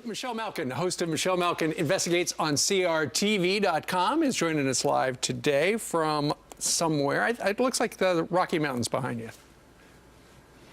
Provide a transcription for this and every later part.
Michelle Malkin, host of Michelle Malkin Investigates on CRTV.com, is joining us live today from somewhere. It looks like the Rocky Mountains behind you.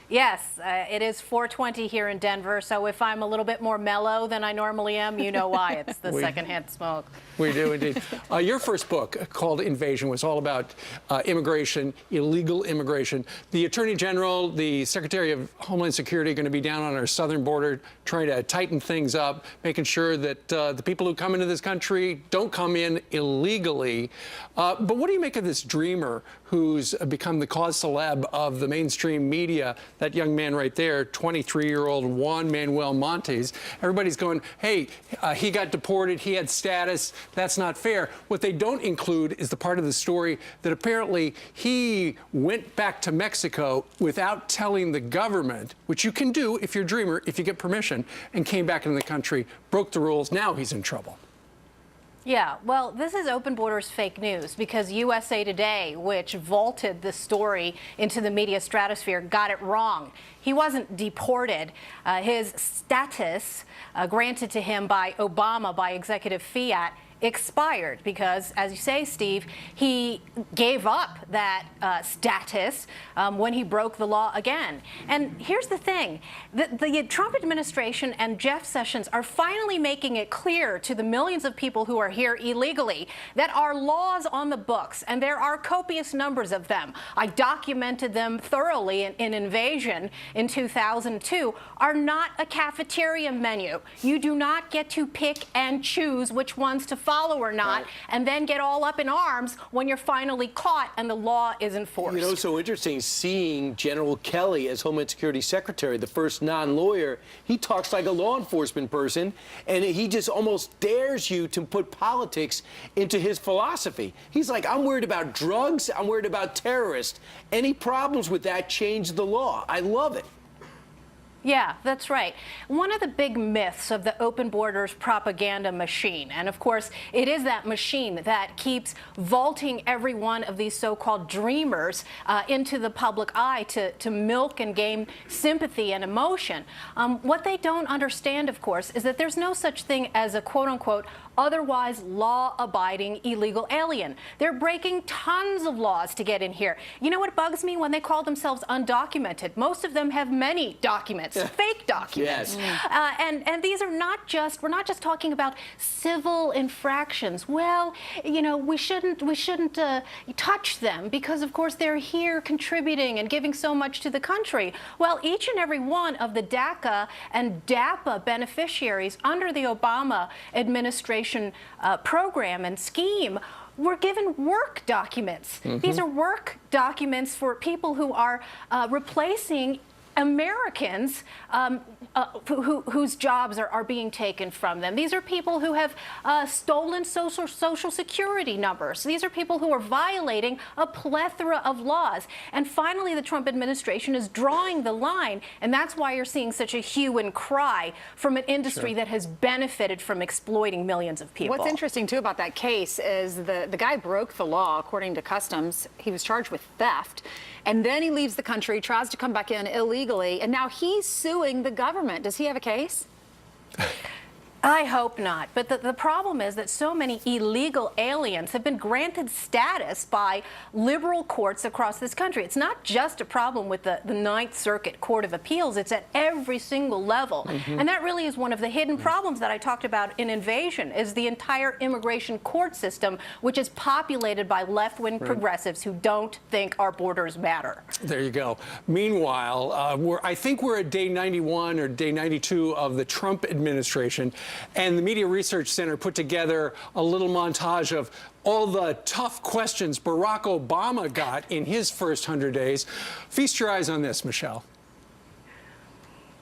Yes, it is 4:20 here in Denver, so if I'm a little bit more mellow than I normally am, you know why. It's the secondhand smoke. We do indeed. Your first book, called Invasion, was all about immigration, illegal immigration. The Attorney General, the Secretary of Homeland Security are going to be down on our southern border trying to tighten things up, making sure that the people who come into this country don't come in illegally. But what do you make of this dreamer who's become the cause celeb of the mainstream media? That young man right there, 23-year-old Juan Manuel Montes. Everybody's going, hey, he got deported, he had status, that's not fair. What they don't include is the part of the story that apparently he went back to Mexico without telling the government, which you can do if you're a dreamer, if you get permission, and came back into the country, broke the rules. Now he's in trouble. Yeah, well, this is open borders fake news because USA Today, which vaulted the story into the media stratosphere, got it wrong. He wasn't deported. His status granted to him by Obama by executive fiat expired because, as you say, Steve, he gave up that status when he broke the law again. And here's the thing. The Trump administration and Jeff Sessions are finally making it clear to the millions of people who are here illegally that our laws on the books, and there are copious numbers of them, I documented them thoroughly in Invasion in 2002, are not a cafeteria menu. You do not get to pick and choose which ones to follow or not, and then get all up in arms when you're finally caught and the law is enforced. You know, so interesting seeing General Kelly as Homeland Security Secretary, the first non-lawyer. He talks like a law enforcement person, and he just almost dares you to put politics into his philosophy. He's like, I'm worried about drugs, I'm worried about terrorists. Any problems with that, change the law. I love it. Yeah, that's right. One of the big myths of the open borders propaganda machine, and of course it is that machine that keeps vaulting every one of these so-called dreamers into the public eye to milk and gain sympathy and emotion. What they don't understand, of course, is that there's no such thing as a quote-unquote otherwise law-abiding illegal alien. They're breaking tons of laws to get in here. You know what bugs me? When they call themselves undocumented. Most of them have many documents, fake documents. Yes. And these are not just, we're not just talking about civil infractions. Well, you know, we shouldn't touch them because, of course, they're here contributing and giving so much to the country. Well, each and every one of the DACA and DAPA beneficiaries under the Obama administration program and scheme were given work documents. These are work documents for people who are replacing Americans whose jobs are being taken from them. These are people who have stolen social security numbers. These are people who are violating a plethora of laws. And finally, the Trump administration is drawing the line, and that's why you're seeing such a hue and cry from an industry that has benefited from exploiting millions of people. What's interesting, too, about that case is the guy broke the law, according to Customs. He was charged with theft. And then he leaves the country, tries to come back in illegally, and now he's suing the government. Does he have a case? I hope not. But the problem is that so many illegal aliens have been granted status by liberal courts across this country. It's not just a problem with the Ninth Circuit Court of Appeals. It's at every single level. And that really is one of the hidden problems that I talked about in Invasion, is the entire immigration court system, which is populated by left-wing progressives who don't think our borders matter. There you go. Meanwhile, I think we're at day 91 or day 92 of the Trump administration. And the Media Research Center put together a little montage of all the tough questions Barack Obama got in his first 100 days. Feast your eyes on this, Michelle.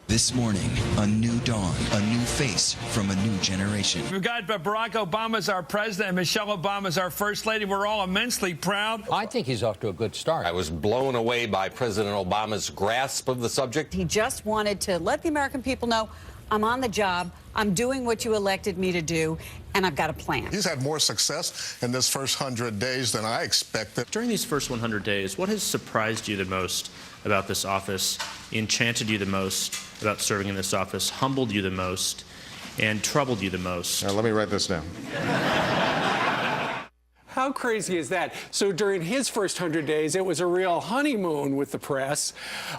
This morning, a new dawn, a new face from a new generation. We've got Barack Obama as our president and Michelle Obama as our first lady. We're all immensely proud. I think he's off to a good start. I was blown away by President Obama's grasp of the subject. He just wanted to let the American people know, I'm on the job, I'm doing what you elected me to do, and I've got a plan. He's had more success in this first 100 days than I expected. During these first 100 days, what has surprised you the most about this office, enchanted you the most about serving in this office, humbled you the most, and troubled you the most? Let me write this down. How crazy is that? So during his first 100 days, it was a real honeymoon with the press,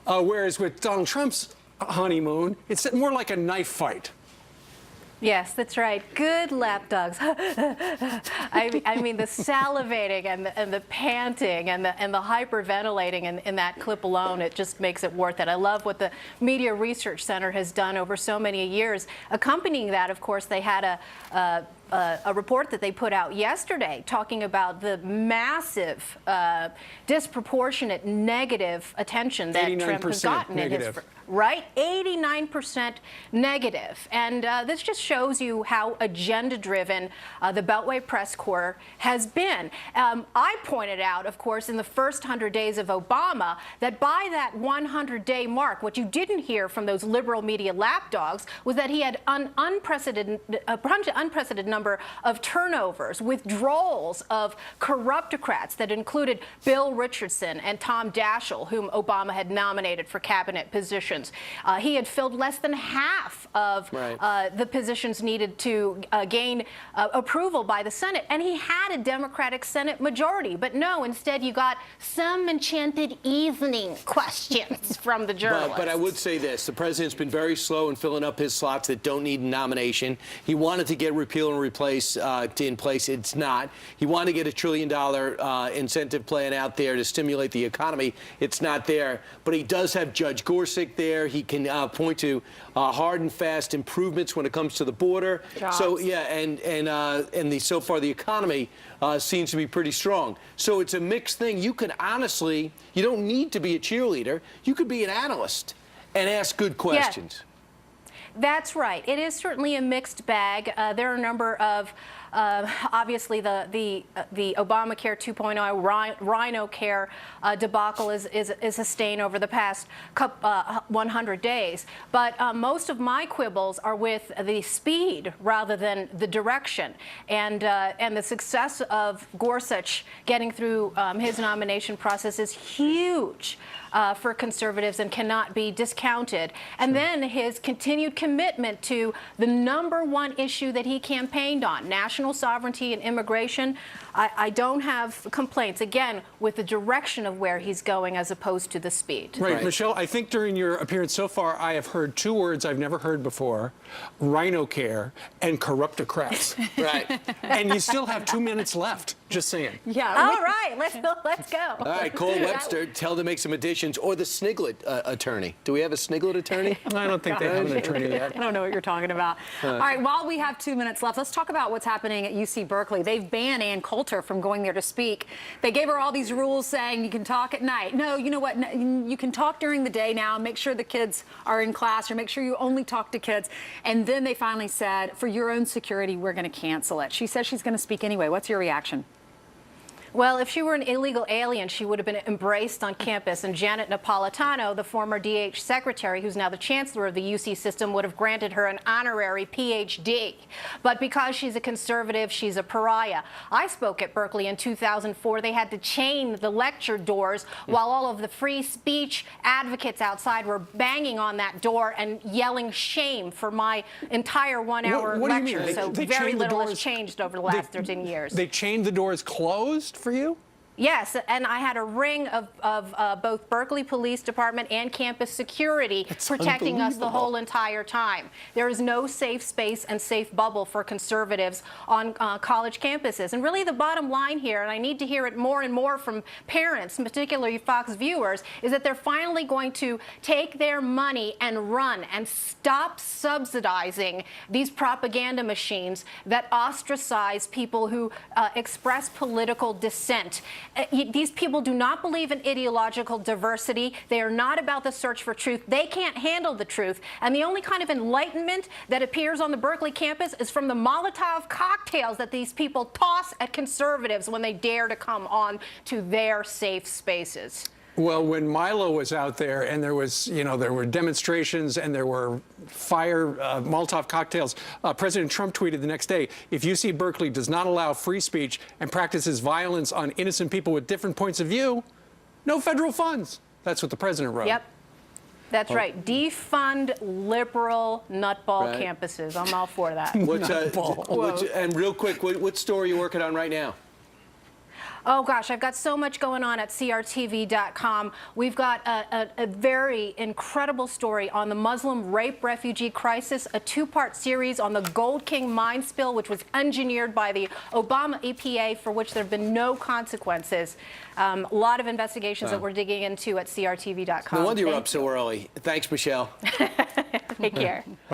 whereas with Donald Trump's honeymoon, it's more like a knife fight. Yes, that's right. Good lapdogs. I mean, the salivating and the panting and the hyperventilating in that clip alone, it just makes it worth it. I love what the Media Research Center has done over so many years. Accompanying that, of course, they had a report that they put out yesterday talking about the massive, disproportionate negative attention that Trump has gotten in his. Right? 89% negative. And this just shows you how agenda-driven the Beltway press corps has been. I pointed out, of course, in the first 100 days of Obama, that by that 100-day mark, what you didn't hear from those liberal media lapdogs was that he had an unprecedented number of turnovers, withdrawals of corruptocrats that included Bill Richardson and Tom Daschle, whom Obama had nominated for cabinet positions. He had filled less than half of the positions needed to gain approval by the Senate, and he had a Democratic Senate majority. But no, instead you got some enchanted evening questions from the journalists. But I would say this. The president's been very slow in filling up his slots that don't need a nomination. He wanted to get repeal and replace in place. It's not. He wanted to get $1 trillion incentive plan out there to stimulate the economy. It's not there. But he does have Judge Gorsuch there. He can point to hard and fast improvements when it comes to the border. Jobs. So yeah, and so far the economy seems to be pretty strong. So it's a mixed thing. You can honestly, you don't need to be a cheerleader. You could be an analyst and ask good questions. Yeah. That's right. It is certainly a mixed bag. There are a number of obviously, the Obamacare 2.0 Rhino Care debacle is a stain over the past 100 days. But most of my quibbles are with the speed rather than the direction, and the success of Gorsuch getting through his nomination process is huge. For conservatives and cannot be discounted. And then his continued commitment to the #1 issue that he campaigned on, national sovereignty and immigration. I don't have complaints, again, with the direction of where he's going as opposed to the speed. Right. Michelle, I think during your appearance so far, I have heard 2 words I've never heard before, rhino care and corruptocrats. Right. And you still have 2 minutes left, just saying. Yeah. All right, let's go. All right, Cole Webster, tell them to make some additions. Or the Sniglet attorney. Do we have a Sniglet attorney? I don't think they have an attorney yet. I don't know what you're talking about. All right, while we have 2 minutes left, let's talk about what's happening at UC Berkeley. They've banned Ann Coulter from going there to speak. They gave her all these rules saying you can talk at night. No, you know what? You can talk during the day now. Make sure the kids are in class, or make sure you only talk to kids. And then they finally said, for your own security, we're going to cancel it. She says she's going to speak anyway. What's your reaction? Well, if she were an illegal alien, she would have been embraced on campus, and Janet Napolitano, the former DH secretary, who's now the chancellor of the UC system, would have granted her an honorary PhD. But because she's a conservative, she's a pariah. I spoke at Berkeley in 2004. They had to chain the lecture doors while all of the free speech advocates outside were banging on that door and yelling shame for my entire 1-hour What do you lecture. mean? So They very chained the little has doors- changed over the last 13 years. They chained the doors closed for you? Yes, and I had a ring of both Berkeley Police Department and campus security protecting us the whole entire time. There is no safe space and safe bubble for conservatives on college campuses. And really the bottom line here, and I need to hear it more and more from parents, particularly Fox viewers, is that they're finally going to take their money and run and stop subsidizing these propaganda machines that ostracize people who express political dissent. These people do not believe in ideological diversity. They are not about the search for truth. They can't handle the truth. And the only kind of enlightenment that appears on the Berkeley campus is from the Molotov cocktails that these people toss at conservatives when they dare to come on to their safe spaces. Well, when Milo was out there and there was, there were demonstrations and there were Molotov cocktails, President Trump tweeted the next day, if UC Berkeley does not allow free speech and practices violence on innocent people with different points of view, no federal funds. That's what the president wrote. Yep. That's right. Defund liberal nutball Right. campuses. I'm all for that. And real quick, what story are you working on right now? Oh, gosh, I've got so much going on at CRTV.com. We've got a very incredible story on the Muslim rape refugee crisis, a two-part series on the Gold King mine spill, which was engineered by the Obama EPA, for which there have been no consequences. A lot of investigations that we're digging into at CRTV.com. No wonder you're up so early. Thanks, Michelle. Take care.